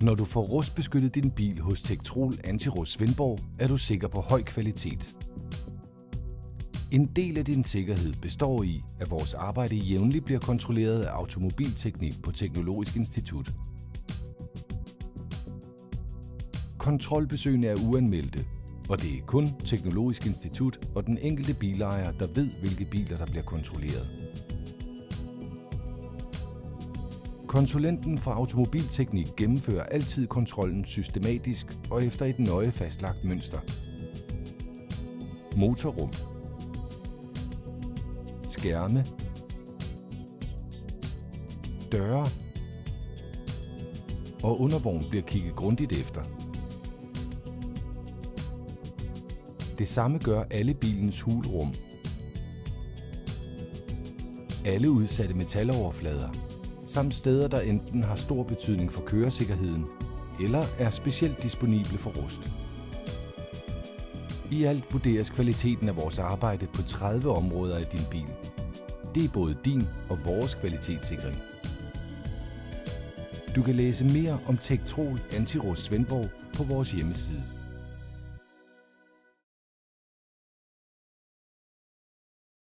Når du får rustbeskyttet din bil hos Tektrol Antirust Svendborg, er du sikker på høj kvalitet. En del af din sikkerhed består i, at vores arbejde jævnligt bliver kontrolleret af automobilteknik på Teknologisk Institut. Kontrolbesøgene er uanmeldte, og det er kun Teknologisk Institut og den enkelte bilejer, der ved, hvilke biler der bliver kontrolleret. Konsulenten fra Automobilteknik gennemfører altid kontrollen systematisk og efter et nøje fastlagt mønster. Motorrum, skærme, døre og undervogn bliver kigget grundigt efter. Det samme gør alle bilens hulrum. Alle udsatte metaloverflader, samt steder, der enten har stor betydning for køresikkerheden, eller er specielt disponible for rust. I alt vurderes kvaliteten af vores arbejde på 30 områder af din bil. Det er både din og vores kvalitetssikring. Du kan læse mere om Tektrol Antirust Svendborg på vores hjemmeside.